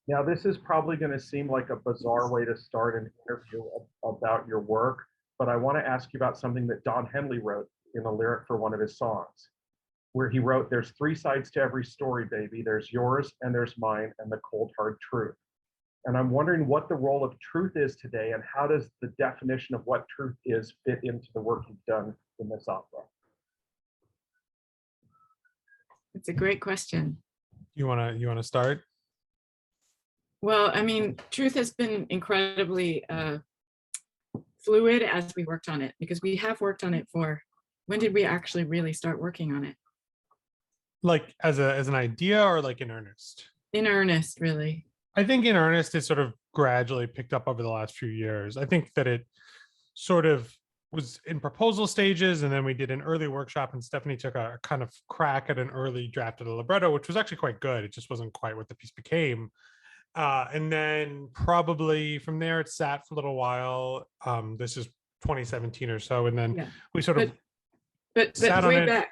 Now, this is probably going to seem like a bizarre way to start an interview about your work, but I want to ask you about something that Don Henley wrote in a lyric for one of his songs, where he wrote, "There's three sides to every story, baby. There's yours and there's mine and the cold, hard truth." And I'm wondering what the role of truth is today, and how does the definition of what truth is fit into the work you've done in this opera? It's a great question. You wanna start? Well, I mean, truth has been incredibly fluid as we worked on it, because we have worked on it for, when did we actually really start working on it? Like as an idea, or like in earnest? In earnest, really. I think in earnest it sort of gradually picked up over the last few years. I think that it sort of was in proposal stages, and then we did an early workshop, and Stephanie took a kind of crack at an early draft of the libretto, which was actually quite good. It just wasn't quite what the piece became. And then probably from there, it sat for a little while. This is 2017 or so, and then we sort of but sat way on it. back.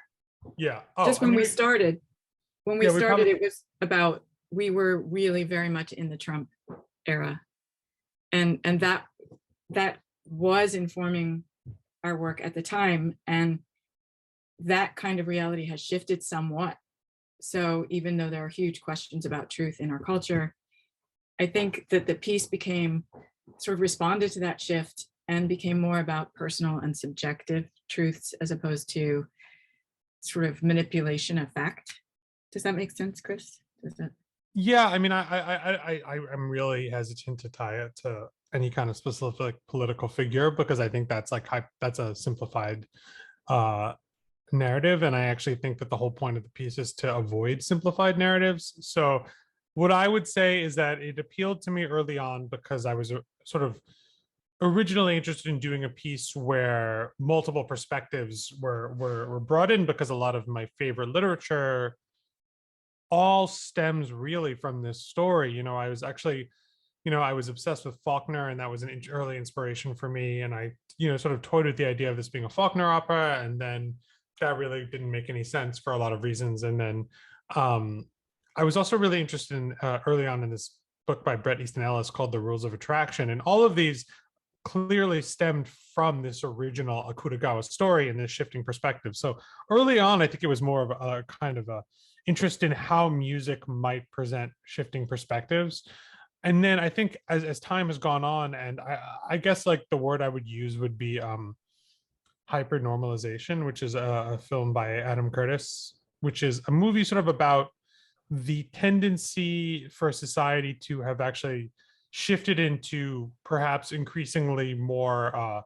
Yeah. Just when we started. When we started, it was about, we were really very much in the Trump era, and that was informing our work at the time, and that kind of reality has shifted somewhat. So even though there are huge questions about truth in our culture, I think that the piece became sort of responded to that shift and became more about personal and subjective truths, as opposed to sort of manipulation of fact. Does that make sense, Chris? Does that? Yeah, I mean, I'm really hesitant to tie it to any kind of specific political figure, because I think that's that's a simplified narrative, and I actually think that the whole point of the piece is to avoid simplified narratives. So what I would say is that it appealed to me early on because I was sort of originally interested in doing a piece where multiple perspectives were brought in, because a lot of my favorite literature all stems really from this story. You know, I was actually, I was obsessed with Faulkner, and that was an early inspiration for me. And I, sort of toyed with the idea of this being a Faulkner opera, and then that really didn't make any sense for a lot of reasons. And then I was also really interested in early on in this book by Bret Easton Ellis called The Rules of Attraction. And all of these clearly stemmed from this original Akutagawa story and this shifting perspective. So early on, I think it was more of a kind of a interest in how music might present shifting perspectives. And then I think as time has gone on, and I guess like the word I would use would be hypernormalization, which is a film by Adam Curtis, which is a movie sort of about the tendency for society to have actually shifted into perhaps increasingly more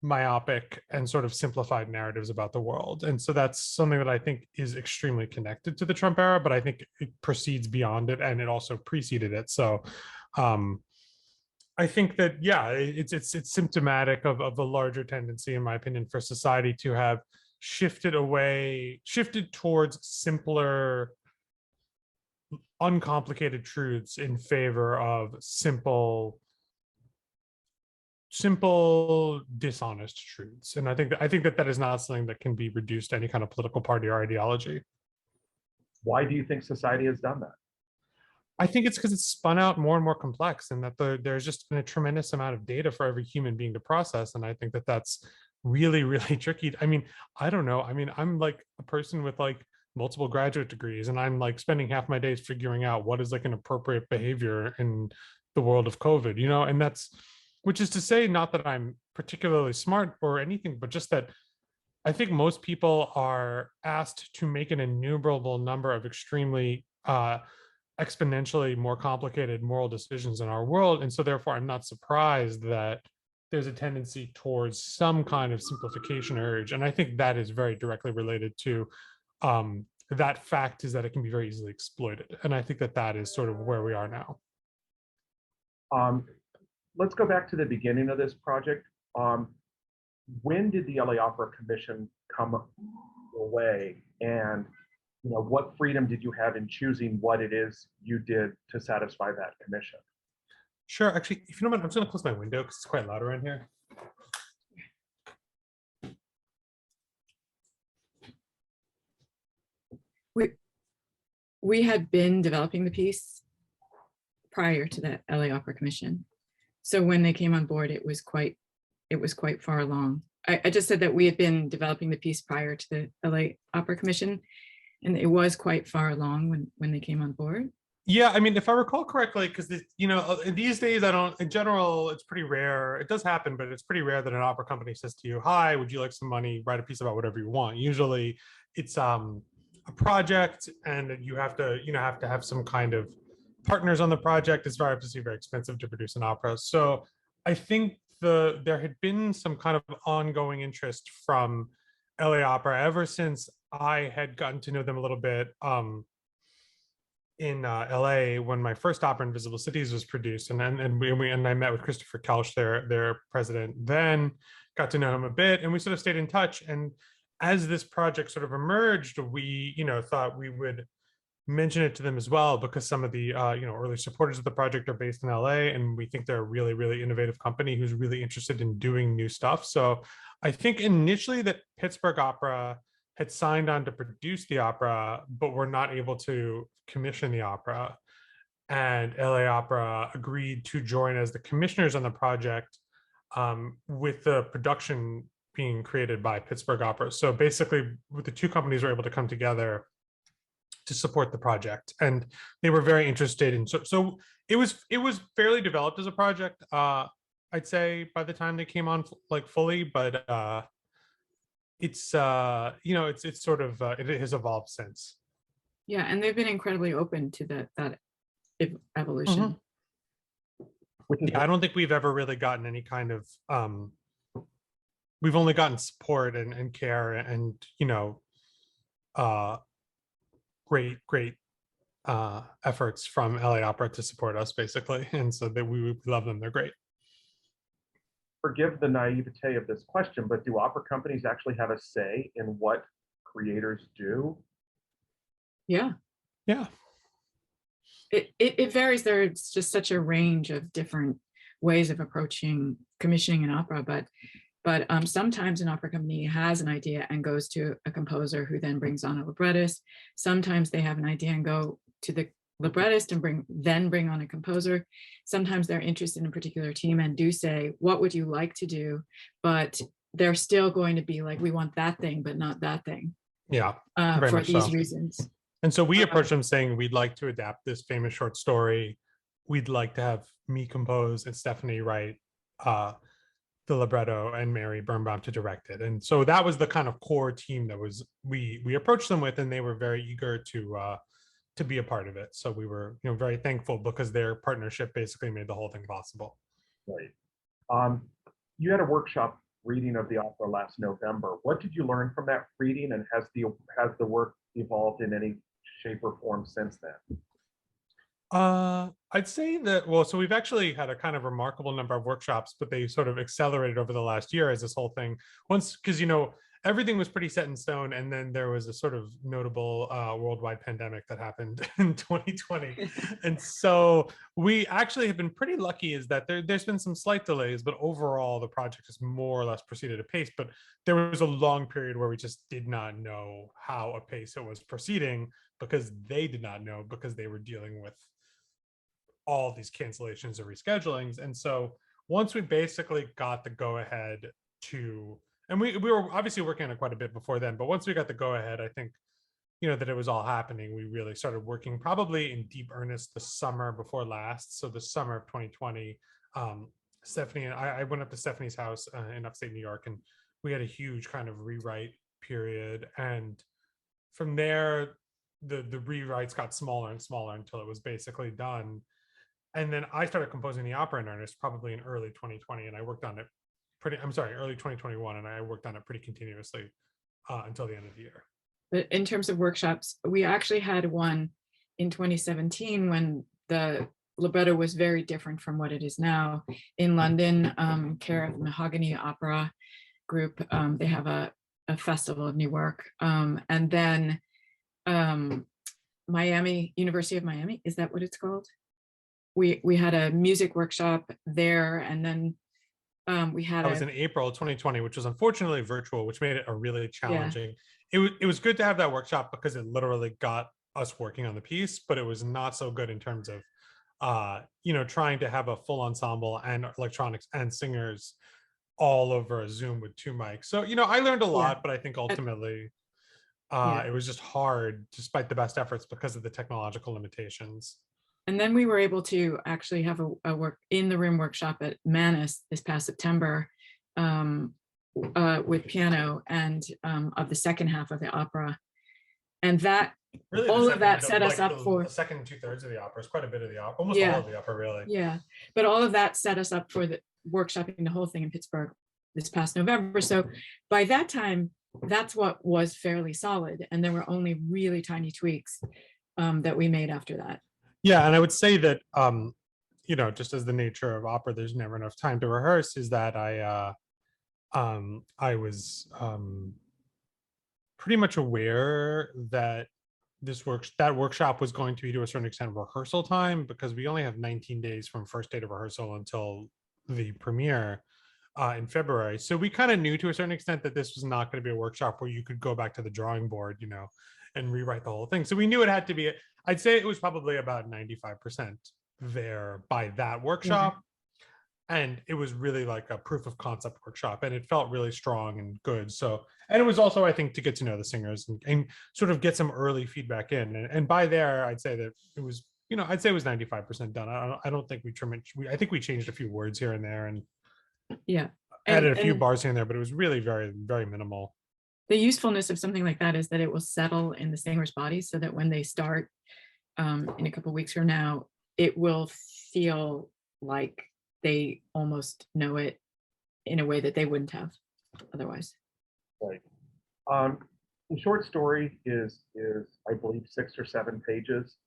myopic and sort of simplified narratives about the world. And so that's something that I think is extremely connected to the Trump era, but I think it proceeds beyond it, and it also preceded it. So I think that, yeah, it's symptomatic of the larger tendency, in my opinion, for society to have shifted towards simpler, uncomplicated truths in favor of simple, dishonest truths. And I think that is not something that can be reduced to any kind of political party or ideology. Why do you think society has done that? I think it's because it's spun out more and more complex, and that there's just been a tremendous amount of data for every human being to process. And I think that that's really, really tricky. I mean, I don't know. I mean, I'm like a person with like multiple graduate degrees, and I'm like spending half my days figuring out what is like an appropriate behavior in the world of COVID, and that's, which is to say, not that I'm particularly smart or anything, but just that I think most people are asked to make an innumerable number of extremely exponentially more complicated moral decisions in our world. And so therefore, I'm not surprised that there's a tendency towards some kind of simplification urge. And I think that is very directly related to that fact, is that it can be very easily exploited. And I think that is sort of where we are now. Let's go back to the beginning of this project. When did the LA Opera Commission come your way? And what freedom did you have in choosing what it is you did to satisfy that commission? Sure. Actually, if you don't mind, I'm just going to close my window because it's quite loud around here. We had been developing the piece prior to the LA Opera Commission. So when they came on board, it was quite far along. I just said that we had been developing the piece prior to the LA Opera Commission, and it was quite far along when they came on board. Yeah, I mean, if I recall correctly, because these days in general, it's pretty rare. It does happen, but it's pretty rare that an opera company says to you, "Hi, would you like some money? Write a piece about whatever you want." Usually, it's a project, and you have to have some kind of partners on the project. It's obviously very expensive to produce an opera. So I think there had been some kind of ongoing interest from LA Opera ever since I had gotten to know them a little bit in LA when my first opera Invisible Cities was produced, and I met with Christopher Kelch, their president, then got to know him a bit, and we sort of stayed in touch. And as this project sort of emerged, we thought we would mention it to them as well, because some of the early supporters of the project are based in LA, and we think they're a really, really innovative company who's really interested in doing new stuff. So I think initially that Pittsburgh Opera had signed on to produce the opera, but were not able to commission the opera. And LA Opera agreed to join as the commissioners on the project, with the production being created by Pittsburgh Opera. So basically, the two companies were able to come together to support the project, and they were very interested in. So it was fairly developed as a project, I'd say, by the time they came on like fully, but it's sort of it has evolved since. Yeah, and they've been incredibly open to that evolution. Yeah, I don't think we've ever really gotten any kind of we've only gotten support and care and great efforts from LA Opera to support us, basically, and so that we love them. They're great. Forgive the naivete of this question, but do opera companies actually have a say in what creators do? Yeah. It varies. There's just such a range of different ways of approaching commissioning an opera, but sometimes an opera company has an idea and goes to a composer who then brings on a librettist. Sometimes they have an idea and go to the librettist and bring on a composer. Sometimes they're interested in a particular team and do say, "What would you like to do?" But they're still going to be like, "We want that thing, but not that thing." Yeah, for these reasons. And so we approached them saying, "We'd like to adapt this famous short story. We'd like to have me compose and Stephanie write the libretto and Mary Birnbaum to direct it." And so that was the kind of core team that we approached them with, and they were very eager to be a part of it. So we were very thankful, because their partnership basically made the whole thing possible. Right. You had a workshop reading of the opera last November. What did you learn from that reading, and has the work evolved in any shape or form since then? I'd say that, so we've actually had a kind of remarkable number of workshops, but they sort of accelerated over the last year as this whole thing, because everything was pretty set in stone, and then there was a sort of notable worldwide pandemic that happened in 2020. And so we actually have been pretty lucky, is that there's been some slight delays, but overall the project has more or less proceeded at pace. But there was a long period where we just did not know how apace it was proceeding, because they did not know, because they were dealing with all these cancellations or reschedulings. And so once we basically got the go ahead to, and we were obviously working on it quite a bit before then, but once we got the go ahead, I think, that it was all happening, we really started working probably in deep earnest the summer before last. So the summer of 2020, Stephanie and I went up to Stephanie's house in upstate New York, and we had a huge kind of rewrite period. And from there, the rewrites got smaller and smaller until it was basically done. And then I started composing the opera in earnest probably in early 2020, and I worked on it early 2021, and I worked on it pretty continuously until the end of the year. But in terms of workshops, we actually had one in 2017 when the libretto was very different from what it is now. In London, care of Mahogany Opera Group, they have a festival of new work. And then Miami, University of Miami, is that what it's called? We had a music workshop there, and then we had that was in April 2020, which was unfortunately virtual, which made it a really challenging. Yeah. It was good to have that workshop because it literally got us working on the piece, but it was not so good in terms of trying to have a full ensemble and electronics and singers all over a Zoom with 2 mics. So, I learned a lot, but I think ultimately Yeah. it was just hard despite the best efforts because of the technological limitations. And then we were able to actually have a work in the room workshop at Manus this past September, with piano and of the second half of the opera. And that Really, all of that set us up for the second 2/3 of the opera is quite a bit of the opera, almost Yeah. all of the opera, really. Yeah, but all of that set us up for the workshopping the whole thing in Pittsburgh this past November. So by that time, that's what was fairly solid, and there were only really tiny tweaks that we made after that. Yeah, and I would say that just as the nature of opera, there's never enough time to rehearse. Is that I was pretty much aware that that workshop was going to be, to a certain extent, rehearsal time, because we only have 19 days from first day of rehearsal until the premiere in February. So we kind of knew to a certain extent that this was not going to be a workshop where you could go back to the drawing board, and rewrite the whole thing. So we knew it had to be, I'd say it was probably about 95% there by that workshop. And it was really like a proof of concept workshop, and it felt really strong and good. So, and it was also, I think, to get to know the singers and sort of get some early feedback in. And by there, I'd say that it was, I'd say it was 95% done. I don't think I think we changed a few words here and there and added a few bars here and there, but it was really very, very minimal. The usefulness of something like that is that it will settle in the singer's body, so that when they start in a couple of weeks from now, it will feel like they almost know it in a way that they wouldn't have otherwise. Right. The short story is I believe 6 or 7 pages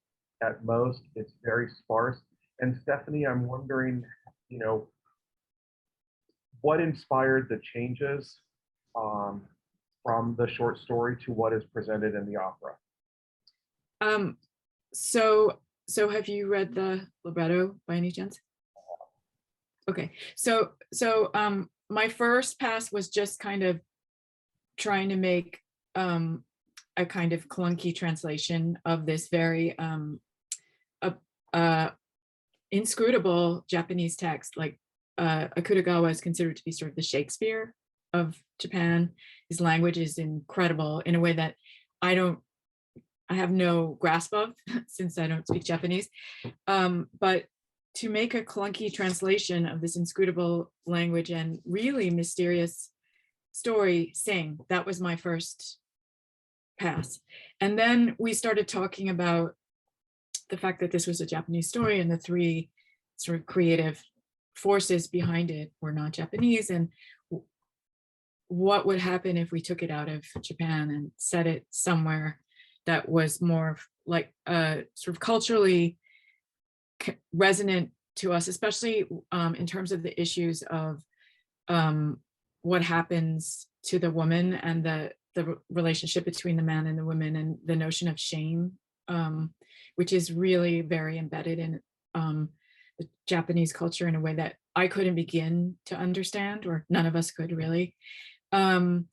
at most. It's very sparse. And Stephanie, I'm wondering, what inspired the changes from the short story to what is presented in the opera? So have you read the libretto by any chance? Okay, so my first pass was just kind of trying to make a kind of clunky translation of this very inscrutable Japanese text. Like Akutagawa is considered to be sort of the Shakespeare of Japan. His language is incredible in a way that I have no grasp of since I don't speak Japanese. But to make a clunky translation of this inscrutable language and really mysterious story sing, that was my first pass. And then we started talking about the fact that this was a Japanese story and the 3 sort of creative forces behind it were not Japanese, and what would happen if we took it out of Japan and set it somewhere that was more like sort of culturally resonant to us, especially in terms of the issues of what happens to the woman and the relationship between the man and the woman, and the notion of shame, which is really very embedded in the Japanese culture in a way that I couldn't begin to understand, or none of us could really. And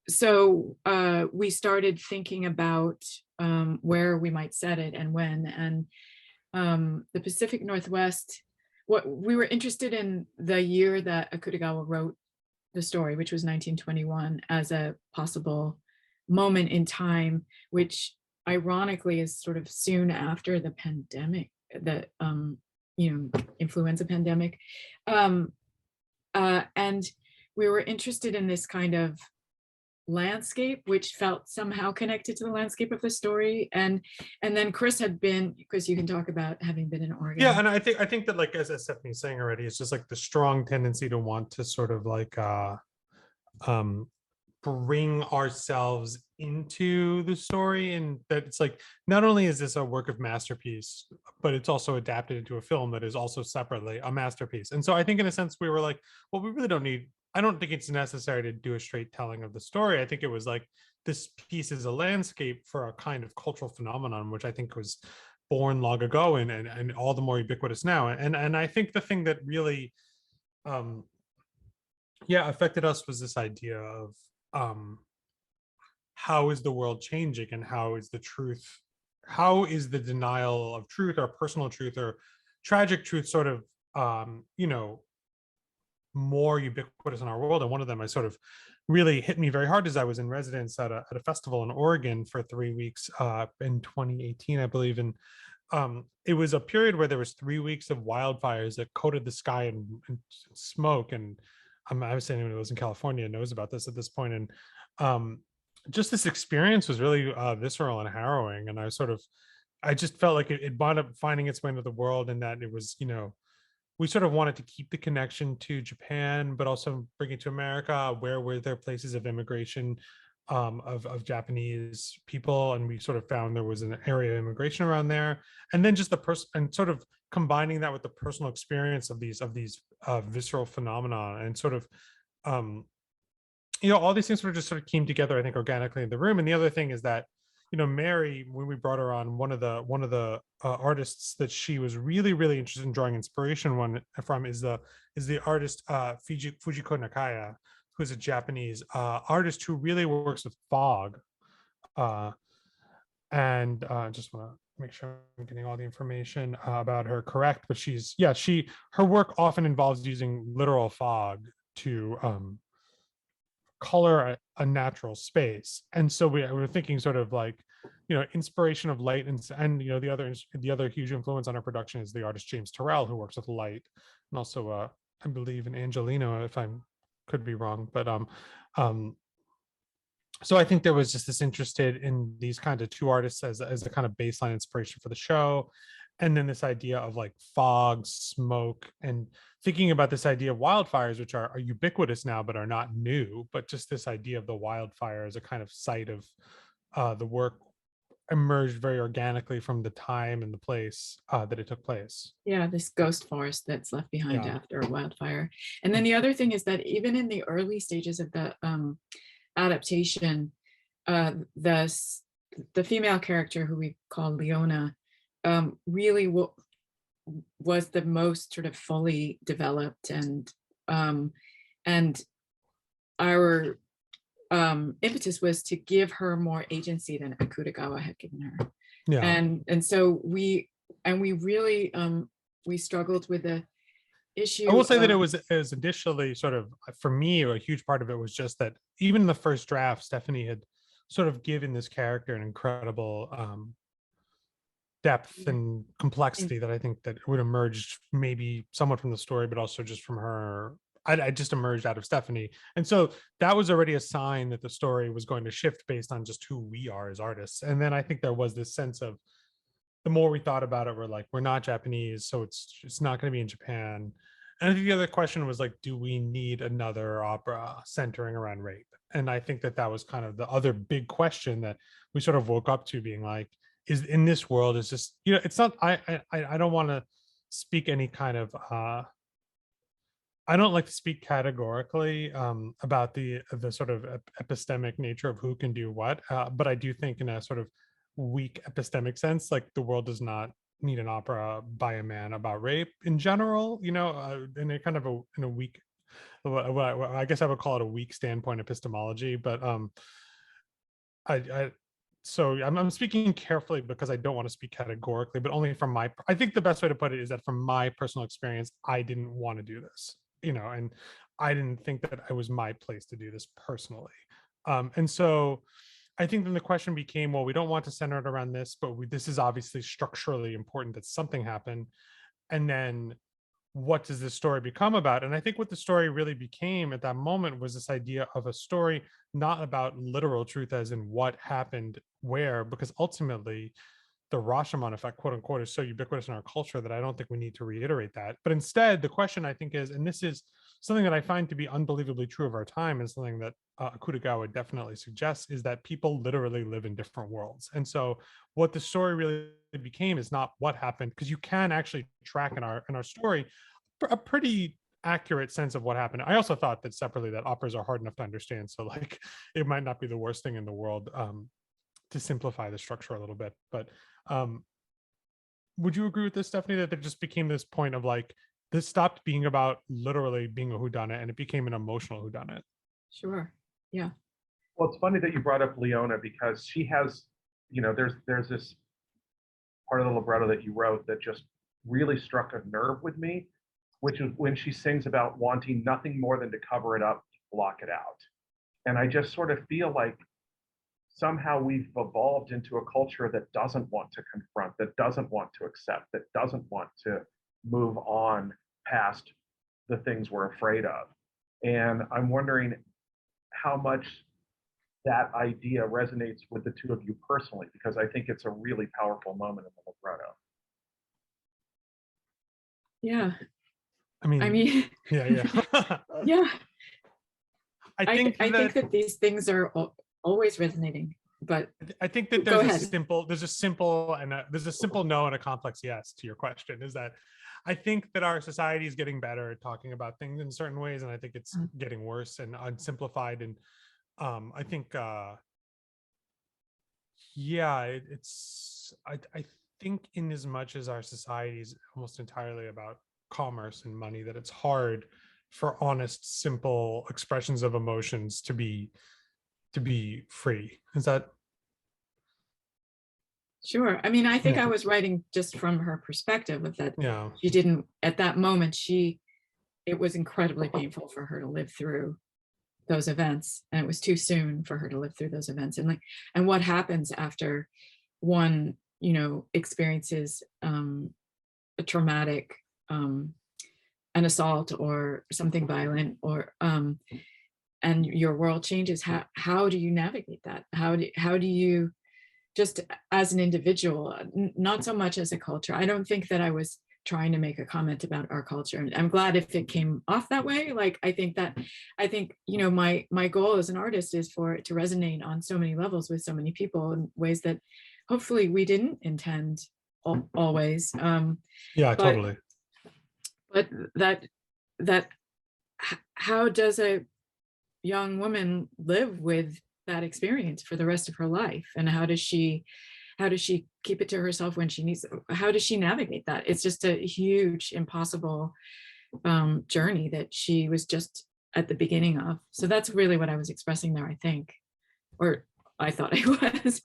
so we started thinking about where we might set it and when. And the Pacific Northwest, what we were interested in the year that Akutagawa wrote the story, which was 1921, as a possible moment in time, which ironically is sort of soon after the pandemic, the influenza pandemic. And we were interested in this kind of landscape, which felt somehow connected to the landscape of the story. And then Chris had been, because you can talk about having been in Oregon. Yeah, and I think that, like, as Stephanie's saying already, it's just like the strong tendency to want to sort of like bring ourselves into the story, and that it's like, not only is this a work of masterpiece, but it's also adapted into a film that is also separately a masterpiece. And so I think in a sense we were like, well, we really don't need, I don't think it's necessary to do a straight telling of the story. I think it was like, this piece is a landscape for a kind of cultural phenomenon, which I think was born long ago and all the more ubiquitous now. And I think the thing that really affected us was this idea of how is the world changing, and how is the truth how is the denial of truth or personal truth or tragic truth sort of more ubiquitous in our world. And one of them I sort of really hit me very hard as I was in residence at a festival in Oregon for 3 weeks in 2018, I believe. And it was a period where there was 3 weeks of wildfires that coated the sky in smoke. And I was saying anyone who lives in California knows about this at this point. And just this experience was really visceral and harrowing. And I just felt like it wound up finding its way into the world, and that it was, we sort of wanted to keep the connection to Japan, but also bring it to America. Where were there places of immigration of Japanese people? And we sort of found there was an area of immigration around there. And then just the person, and sort of combining that with the personal experience of these visceral phenomena, and sort of, all these things just sort of came together, I think, organically in the room. And the other thing is that, Mary, when we brought her on, one of the artists that she was really, really interested in drawing inspiration from is the artist Fujiko Nakaya, who's a Japanese artist who really works with fog. And just want to make sure I'm getting all the information about her correct. But her work often involves using literal fog to color a natural space. And so we were thinking sort of like, inspiration of light, and the other huge influence on our production is the artist James Turrell, who works with light, and also I believe in Angelino, if I could be wrong, but so I think there was just this interested in these kind of two artists as a kind of baseline inspiration for the show. And then this idea of like fog, smoke, and thinking about this idea of wildfires, which are ubiquitous now, but are not new, but just this idea of the wildfire as a kind of site of the work emerged very organically from the time and the place that it took place. Yeah, this ghost forest that's left behind Yeah. after a wildfire. And then the other thing is that even in the early stages of the adaptation, the female character, who we call Leona, really was the most sort of fully developed, and our impetus was to give her more agency than Akutagawa had given her. Yeah. And so we really we struggled with the issue. I will say that it was initially sort of, for me, a huge part of it was just that even in the first draft, Stephanie had sort of given this character an incredible depth and complexity that I think that would emerge maybe somewhat from the story, but also just from her. I just emerged out of Stephanie. And so that was already a sign that the story was going to shift based on just who we are as artists. And then I think there was this sense of, the more we thought about it, we're like, we're not Japanese, so it's not going to be in Japan. And I think the other question was like, do we need another opera centering around rape? And I think that was kind of the other big question that we sort of woke up to, being like, is in this world, is just, it's not, I don't want to speak any kind of, I don't like to speak categorically about the sort of epistemic nature of who can do what, but I do think in a sort of weak epistemic sense, like the world does not need an opera by a man about rape in general, in a kind of in a weak, I guess I would call it a weak standpoint epistemology, but so I'm speaking carefully because I don't want to speak categorically, but only from I think the best way to put it is that from my personal experience, I didn't want to do this, and I didn't think that it was my place to do this personally. And so I think then the question became, well, we don't want to center it around this, but this is obviously structurally important that something happened. And then what does this story become about? And I think what the story really became at that moment was this idea of a story not about literal truth as in what happened where, because ultimately the Rashomon effect, quote unquote, is so ubiquitous in our culture that I don't think we need to reiterate that. But instead, the question I think is, and this is something that I find to be unbelievably true of our time, and something that Akutagawa definitely suggests, is that people literally live in different worlds. And so what the story really became is not what happened, because you can actually track in our story a pretty accurate sense of what happened. I also thought that separately that operas are hard enough to understand, so like it might not be the worst thing in the world to simplify the structure a little bit. But would you agree with this, Stephanie, that there just became this point of like, this stopped being about literally being a whodunit and it became an emotional whodunit? Sure. Yeah. Well, it's funny that you brought up Leona, because she has, there's this part of the libretto that you wrote that just really struck a nerve with me, which is when she sings about wanting nothing more than to cover it up, block it out. And I just sort of feel like somehow we've evolved into a culture that doesn't want to confront, that doesn't want to accept, that doesn't want to move on past the things we're afraid of. And I'm wondering how much that idea resonates with the two of you personally, because I think it's a really powerful moment in the libretto. Yeah. I mean, yeah. Yeah. I think that these things are always resonating, but I think that there's a simple no and a complex yes to your question, is that I think that our society is getting better at talking about things in certain ways, and I think it's getting worse and unsimplified. And I think I think in as much as our society is almost entirely about commerce and money, that it's hard for honest, simple expressions of emotions to be free. Is that? Sure. I mean, I think I was writing just from her perspective of that. Yeah. She didn't, at that moment, it was incredibly painful for her to live through those events. And it was too soon for her to live through those events. And what happens after one, experiences a traumatic, an assault or something violent, or and your world changes. How do you navigate that? How do you, just as an individual, not so much as a culture? I don't think that I was trying to make a comment about our culture, and I'm glad if it came off that way. Like, I think my goal as an artist is for it to resonate on so many levels with so many people in ways that hopefully we didn't intend always. Totally. But that how does a young woman live with that experience for the rest of her life, and how does she keep it to herself when she needs, how does she navigate that? It's just a huge, impossible journey that she was just at the beginning of. So that's really what I was expressing there, I think, or I thought I was.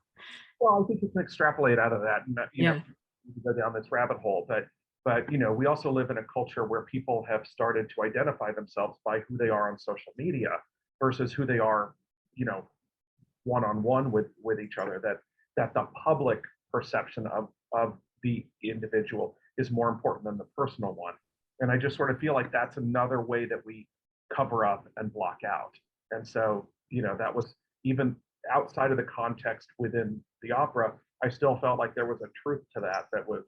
Well, I think you can extrapolate out of that, and you know, go down this rabbit hole. But we also live in a culture where people have started to identify themselves by who they are on social media versus who they are, one-on-one with each other. That the public perception of the individual is more important than the personal one. And I just sort of feel like that's another way that we cover up and block out. And so, that was, even outside of the context within the opera, I still felt like there was a truth to that was.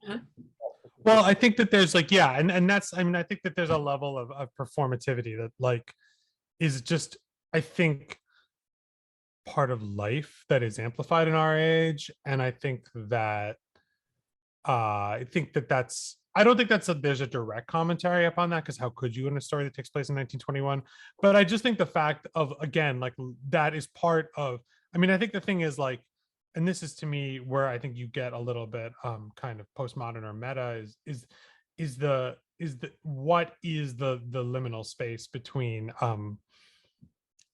Well, I think that there's and that's, I think that there's a level of performativity that is just, I think, part of life that is amplified in our age. And I think that that's, I don't think there's a direct commentary upon that, because how could you in a story that takes place in 1921? But I just think the fact of, again, that is part of, I think the thing is, and this is to me where I think you get a little bit kind of postmodern or meta, what is the liminal space between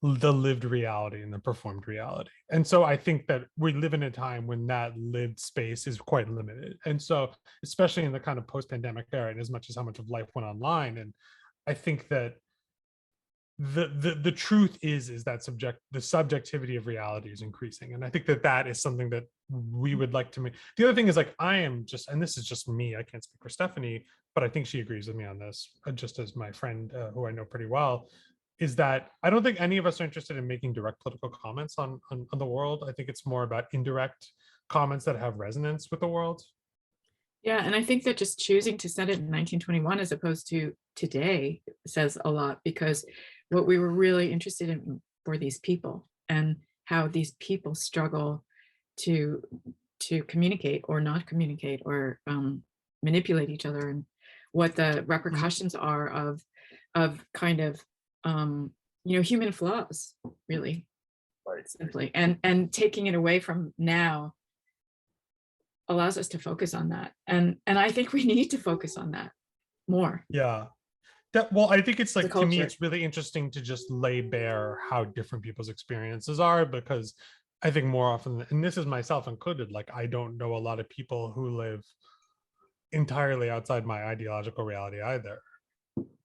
the lived reality and the performed reality. And so I think that we live in a time when that lived space is quite limited. And so, especially in the kind of post-pandemic era, and as much as how much of life went online, and I think that the truth is that the subjectivity of reality is increasing. And I think that is something that we would like to make. The other thing is, I am just, and this is just me, I can't speak for Stephanie, but I think she agrees with me on this, just as my friend who I know pretty well, is that I don't think any of us are interested in making direct political comments on the world. I think it's more about indirect comments that have resonance with the world. Yeah, and I think that just choosing to set it in 1921 as opposed to today says a lot, because what we were really interested in were these people and how these people struggle to communicate or not communicate, or manipulate each other, and what the repercussions are of kind of human flaws, really, simply, and taking it away from now allows us to focus on that, and I think we need to focus on that more. I think it's to me, it's really interesting to just lay bare how different people's experiences are, because I think more often, and this is myself included, like I don't know a lot of people who live entirely outside my ideological reality either.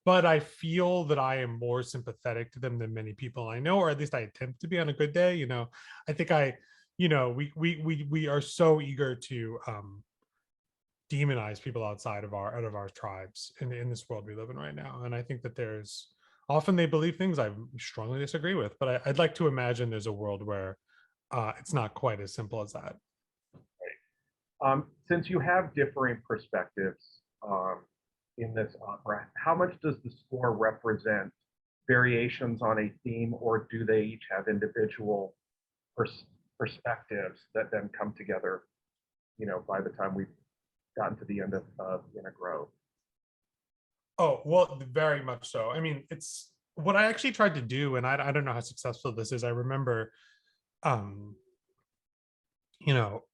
But I feel that I am more sympathetic to them than many people I know, or at least I attempt to be on a good day. I think we are so eager to demonize people outside of our tribes in this world we live in right now. And I think that there's often they believe things I strongly disagree with, but I'd like to imagine there's a world where it's not quite as simple as that. Since you have differing perspectives in this opera, how much does the score represent variations on a theme, or do they each have individual perspectives that then come together, by the time we've gotten to the end of In a Grove? Oh, well, very much so. I mean, it's what I actually tried to do, and I don't know how successful this is. I remember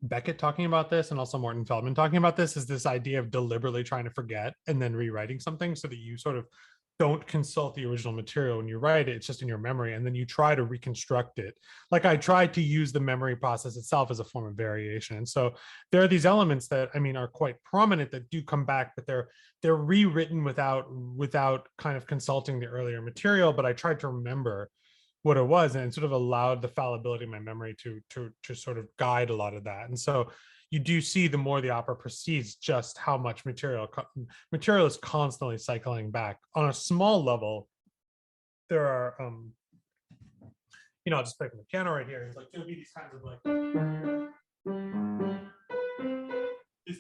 Beckett talking about this, and also Morton Feldman talking about this, is this idea of deliberately trying to forget and then rewriting something so that you sort of don't consult the original material when you write it. It's just in your memory, and then you try to reconstruct it. Like I tried to use the memory process itself as a form of variation. And so there are these elements that are quite prominent that do come back, but they're rewritten without kind of consulting the earlier material. But I tried to remember what it was, and it sort of allowed the fallibility of my memory to sort of guide a lot of that. And so you do see, the more the opera proceeds, just how much material is constantly cycling back. On a small level, there are I'll just play from the piano right here. It's like there'll be these kinds of like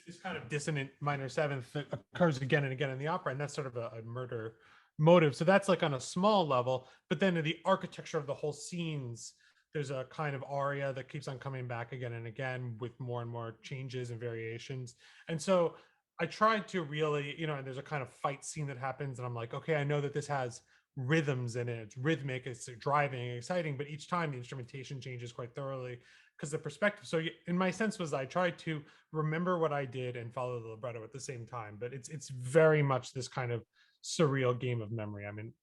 this kind of dissonant minor seventh that occurs again and again in the opera, and that's sort of a murder motive. So that's like on a small level, but then in the architecture of the whole scenes, there's a kind of aria that keeps on coming back again and again with more and more changes and variations. And so I tried to really, and there's a kind of fight scene that happens, and I'm like, okay, I know that this has rhythms in it, it's rhythmic, it's driving, exciting, but each time the instrumentation changes quite thoroughly because the perspective. So in my sense was I tried to remember what I did and follow the libretto at the same time, but it's very much this kind of surreal game of memory. I mean,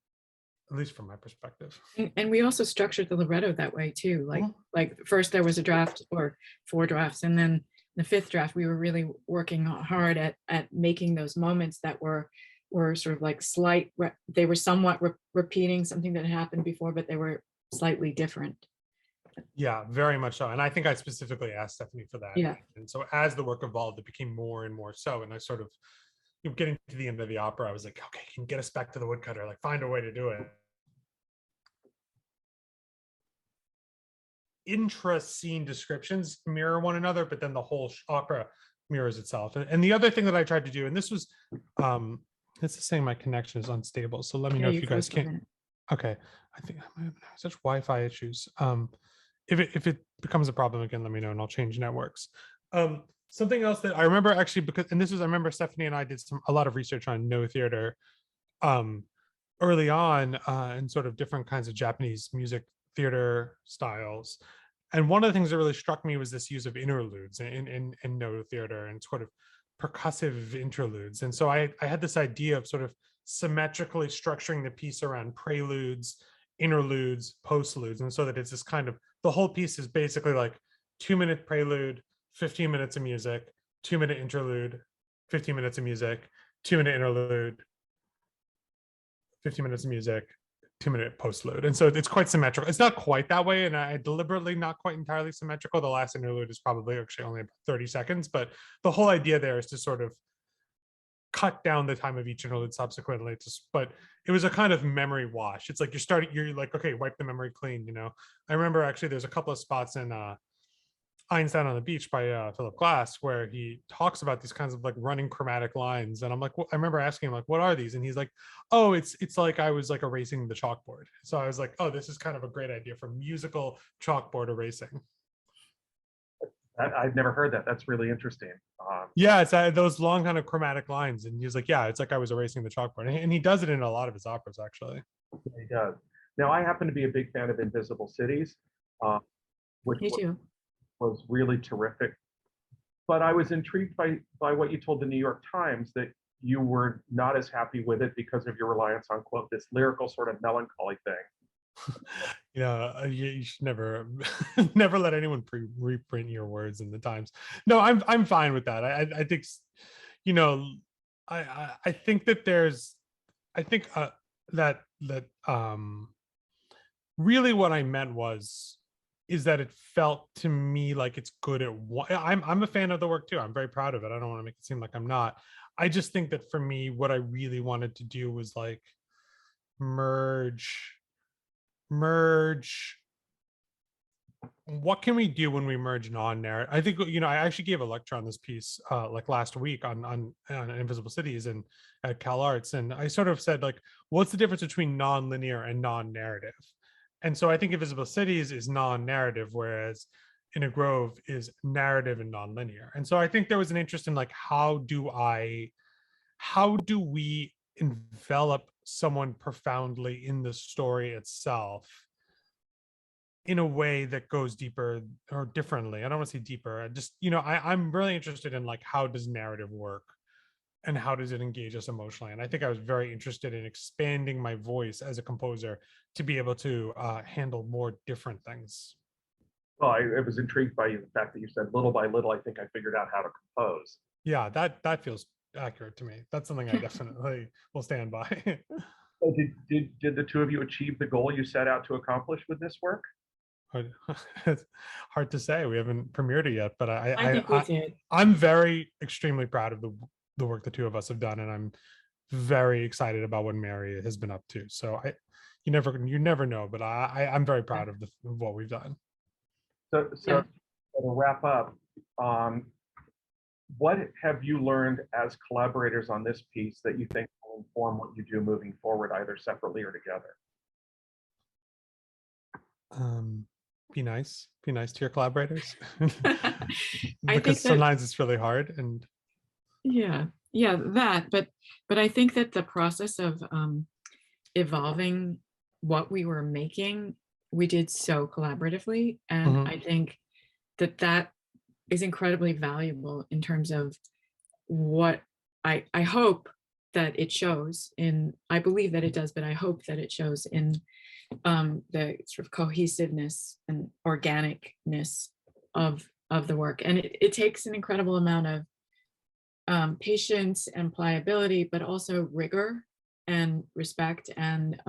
at least from my perspective. And we also structured the libretto that way too. Like first there was a draft or 4 drafts, and then the 5th draft we were really working hard at making those moments that were sort of like they were somewhat repeating something that happened before, but they were slightly different. Yeah, very much so. And I think I specifically asked Stephanie for that. Yeah. And so as the work evolved, it became more and more so. And I sort of, getting to the end of the opera, I was like, okay, can you get us back to the woodcutter? Like, find a way to do it. Intra-scene descriptions mirror one another, but then the whole opera mirrors itself. And the other thing that I tried to do, and this was, it's saying my connection is unstable. So let me know if you guys can't. Okay, I think I'm having such Wi-Fi issues. If it becomes a problem again, let me know and I'll change networks. Something else that I remember actually, I remember Stephanie and I did a lot of research on no theater early on and sort of different kinds of Japanese music theater styles. And one of the things that really struck me was this use of interludes in no theater and sort of percussive interludes. And so I had this idea of sort of symmetrically structuring the piece around preludes, interludes, postludes, and so that it's this kind of, the whole piece is basically like 2-minute prelude, 15 minutes of music, 2-minute interlude, 15 minutes of music, 2-minute interlude, 15 minutes of music, 2-minute postlude. And so it's quite symmetrical. It's not quite that way, and I deliberately not quite entirely symmetrical. The last interlude is probably actually only about 30 seconds, but the whole idea there is to sort of cut down the time of each interlude subsequently. But it was a kind of memory wash. It's like you're like, okay, wipe the memory clean. I remember actually there's a couple of spots in Einstein on the Beach by Philip Glass where he talks about these kinds of like running chromatic lines, and I'm like, I remember asking him like, what are these? And he's like, oh, it's like I was like erasing the chalkboard. So I was like, oh, this is kind of a great idea for musical chalkboard erasing. I've never heard that. That's really interesting. Yeah, it's those long kind of chromatic lines, and he's like, yeah, it's like I was erasing the chalkboard, and he does it in a lot of his operas actually. He does. Now I happen to be a big fan of Invisible Cities, which was really terrific. But I was intrigued by what you told the New York Times, that you were not as happy with it because of your reliance on, quote, this lyrical sort of melancholy thing. You should never never let anyone reprint your words in the Times. No, I'm fine with that. I think you know I think that there's I think that really what I meant is that it felt to me like it's good at one. I'm a fan of the work too. I'm very proud of it. I don't want to make it seem like I'm not. I just think that for me, what I really wanted to do was like merge what can we do when we merge non-narrative. I think I actually gave a lecture on this piece like last week on Invisible Cities and at Cal Arts, and I sort of said like, what's the difference between non-linear and non-narrative? And so I think Invisible Cities is non-narrative, whereas In a Grove is narrative and non-linear. And so I think there was an interest in like, how do we envelop someone profoundly in the story itself in a way that goes deeper or differently. I don't want to say deeper. I'm really interested in like, how does narrative work and how does it engage us emotionally? And I think I was very interested in expanding my voice as a composer to be able to handle more different things. Well, I was intrigued by the fact that you said little by little, I think I figured out how to compose. Yeah, that feels accurate to me. That's something I definitely will stand by. So did the two of you achieve the goal you set out to accomplish with this work? It's hard to say. We haven't premiered it yet, but I think we did. I'm very extremely proud of the work the two of us have done, and I'm very excited about what Mary has been up to. So you never know, but I'm very proud of what we've done. So to wrap up, what have you learned as collaborators on this piece that you think will inform what you do moving forward, either separately or together? Be nice to your collaborators. I think sometimes it's really hard. And but I think that the process of evolving what we were making, we did so collaboratively, and I think that is incredibly valuable in terms of what I hope that it shows in. I believe that it does, but I hope that it shows in the sort of cohesiveness and organicness of the work. And it takes an incredible amount of patience and pliability, but also rigor and respect. And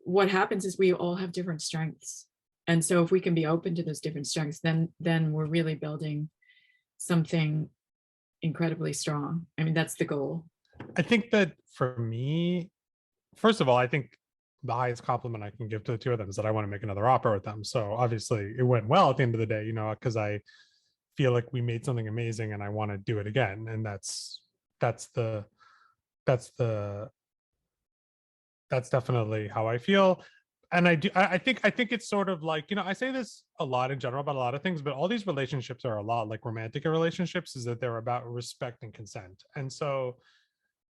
what happens is we all have different strengths. And so if we can be open to those different strengths, then we're really building something incredibly strong. I mean, that's the goal. I think that for me, first of all, I think the highest compliment I can give to the two of them is that I want to make another opera with them. So obviously it went well at the end of the day, because I feel like we made something amazing and I want to do it again. And that's definitely how I feel. And I think it's sort of like, I say this a lot in general about a lot of things, but all these relationships are a lot like romantic relationships, is that they're about respect and consent. And so,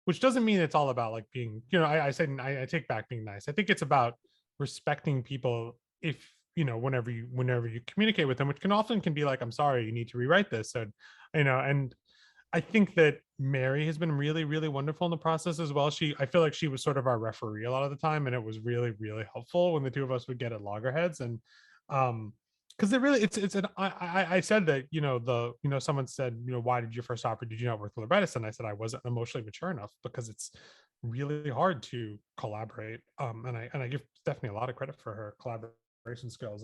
which doesn't mean it's all about like being, I take back being nice. I think it's about respecting people if, whenever you communicate with them, which often be like, I'm sorry, you need to rewrite this. And, and I think that Mary has been really, really wonderful in the process as well. I feel like she was sort of our referee a lot of the time, and it was really, really helpful when the two of us would get at loggerheads. And because I said that someone said, why did your first opera, did you not work with librettists? And I said I wasn't emotionally mature enough, because it's really hard to collaborate. And I give Stephanie a lot of credit for her collaboration skills.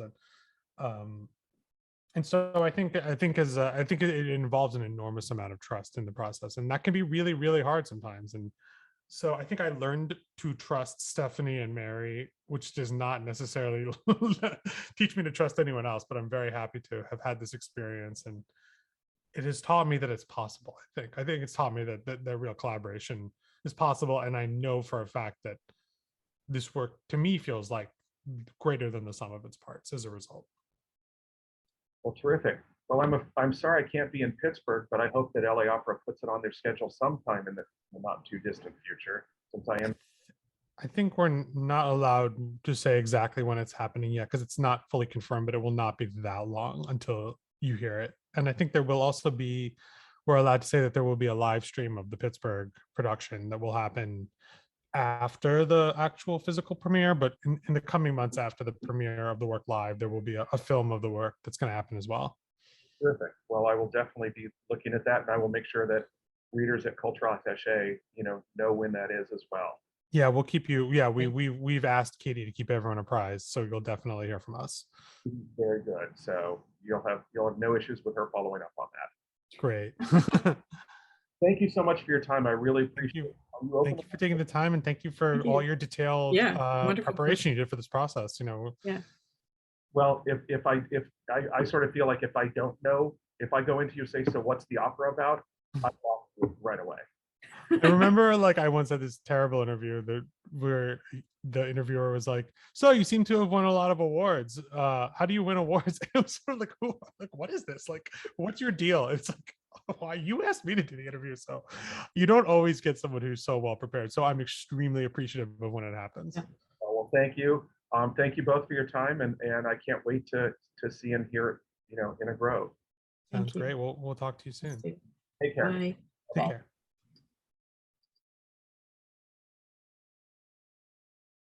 And so I think it involves an enormous amount of trust in the process, and that can be really, really hard sometimes. And so I think I learned to trust Stephanie and Mary, which does not necessarily teach me to trust anyone else, but I'm very happy to have had this experience. And it has taught me that it's possible. I think it's taught me that the real collaboration is possible. And I know for a fact that this work to me feels like greater than the sum of its parts as a result. Well, terrific. Well, I'm sorry I can't be in Pittsburgh, but I hope that LA Opera puts it on their schedule sometime in the not too distant future, since I am. I think we're not allowed to say exactly when it's happening yet, because it's not fully confirmed, but it will not be that long until you hear it. And I think there will also we're allowed to say that there will be a live stream of the Pittsburgh production that will happen after the actual physical premiere, but in the coming months after the premiere of the work live, there will be a film of the work that's going to happen as well. Terrific. Well, I will definitely be looking at that, and I will make sure that readers at Cultural Attaché, know when that is as well. Yeah, we'll keep you. Yeah, we've asked Katie to keep everyone apprised, so you'll definitely hear from us. Very good. So you'll have no issues with her following up on that. Great. Thank you so much for your time. I really appreciate it. Thank you for taking the time, and thank you for all your detailed preparation you did for this process. Yeah. Well, if I sort of feel like if I don't know, if I go into you say, so what's the opera about, I walk right away. I remember I once had this terrible interview where the interviewer was like, so you seem to have won a lot of awards. How do you win awards? It was sort of like, what is this? What's your deal? It's like, why you asked me to do the interview? So you don't always get someone who's so well prepared. So I'm extremely appreciative of when it happens. Yeah. Well, thank you. Thank you both for your time, and I can't wait to see and hear it, in a grove. Sounds great. We'll talk to you soon. Take care. Bye. Take care.